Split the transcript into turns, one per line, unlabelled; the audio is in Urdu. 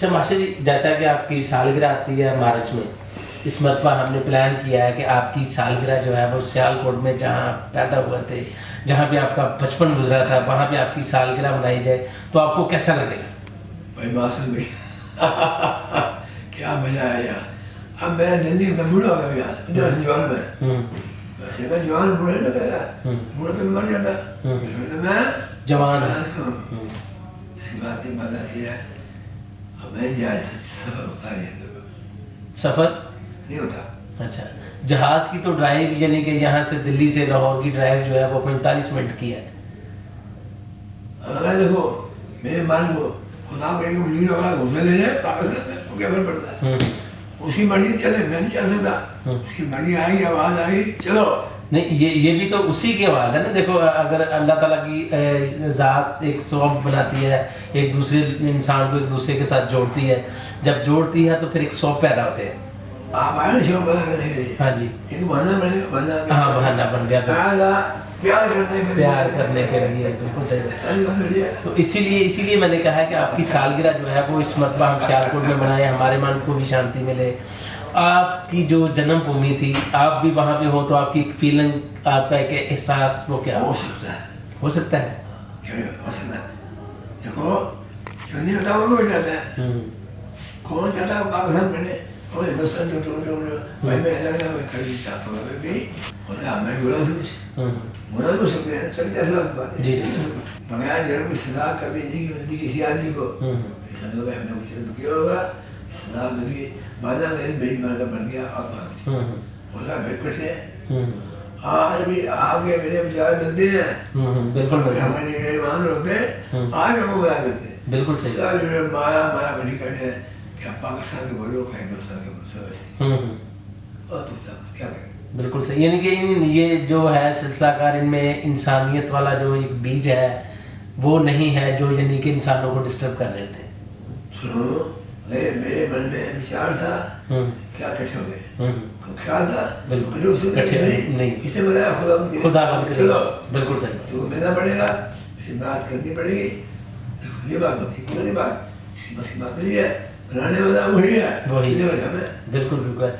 اچھا ماشاء جی، جیسا کہ آپ کی سالگرہ آتی ہے مارچ میں، اس مرتبہ ہم نے پلان کیا ہے کہ آپ کی سالگرہ جو ہے وہ سیالکوٹ میں جہاں آپ پیدا ہوئے تھے، جہاں پہ آپ کا بچپن گزرا تھا، وہاں پہ آپ کی سالگرہ منائی جائے، تو آپ کو کیسا لگے گا؟
بھائی معصوم بھائی کیا مزہ آیا یار. اب میں دلی میں بوڑھا ہو گیا یار، ادھر سے جوان میں ویسے میں جوان بوڑھا نہیں لگا یار، بوڑھا تو مر جاتا تو میں
جوان
ایسی بات ہے. بات ایسی ہے اب میں جہاز سفر ہوتا نہیں،
سفر
نہیں ہوتا.
اچھا، جہاز کی تو ڈرائیو یعنی کہ یہاں سے دلی سے لاہور کی ڈرائیو جو ہے وہ 45 منٹ کی ہے.
اگر دیکھو میرے مالک کو خدا کرے کہ مجھے لگا گھوسے لے جائے پاکستان میں، وہ کیا فرق پڑتا ہے؟ اس کی مرضی چلے، میں نہیں چل سکتا. اس کی مرضی آئے گی، آواز آئی چلو.
نہیں، یہ بھی تو اسی کی آواز ہے نا. دیکھو اگر اللہ تعالیٰ کی ذات ایک صوب بناتی ہے، ایک دوسرے انسان کو ایک دوسرے کے ساتھ جوڑتی ہے، جب جوڑتی ہے تو پھر ایک صوب پیدا ہوتے ہیں.
آپ آئے نا شوق پیدا کرنے کے لیے،
ہاں جی،
ایک بہانا بنے گا،
ہاں بہانہ بن گیا
پیار کرنے کے لیے،
پیار کرنے کے لیے. بالکل صحیح. تو اسی لیے میں نے کہا کہ آپ کی سالگرہ جو ہے وہ اس مرتبہ ہم سیالکوٹ میں منائیں، ہمارے من کو بھی شانتی ملے. آپ کی جو جنم بھومی تھی، آپ بھی وہاں پہ ہو تو آپ کی ایک فیلنگ، آپ کا ایک احساس وہ کیا
ہو سکتا ہے،
ہو سکتا ہے؟
کیوں نہیں ہو سکتا ہے؟ دیکھو جو نہیں ہوتا وہ بھی ہو جاتا ہے. کون چاہتا ہے پاکستان بنے اور ہندوستان جو بھائی میں الگ الگ کھڑی چاہتا ہوں بھی ہوتا ہے. میں گلا دوں گنا بھی ہو سکتے ہیں، کبھی ایسا بات ہے.
جی
بغیر جب کوئی سزا کبھی نہیں ملتی کسی آدمی کو، ایسا نہیں ہوگا ہم نے کچھ کیا ہوگا، سزا مل گئی بادہ گئے بھائی مارکا بن گیا اور بات ہوتا ہے. بیٹھ کرتے ہیں آج بھی آپ کے میرے بچار بنتے ہیں،
بالکل
ہمارے ایمان ہوتے ہیں، آج ہم کو بلا کرتے ہیں.
بالکل صحیح.
مایا بنی کرتے ہیں کہ آپ پاکستان کے بولو کہ ہندوستان کے بولو ویسے اور کیا کریں.
بالکل صحیح. یعنی کہ یہ جو ہے سلسلہ کار، ان میں انسانیت والا جو ایک بیج ہے وہ نہیں ہے جو یعنی کہ انسانوں کو ڈسٹرب کر رہے تھے.
سنو میرے من میں وچار تھا کیا کٹھے ہو گئے، خیال تھا
بالکل نہیں،
اس نے بتایا
خدا
چلو
بالکل صحیح.
تو ملنا پڑے گا، پھر بات کرنی پڑے گی. یہ بات ہوتی ہے، بات اس کی بس کی بات نہیں ہے، بنانے والا وہی ہے.
بالکل بالکل.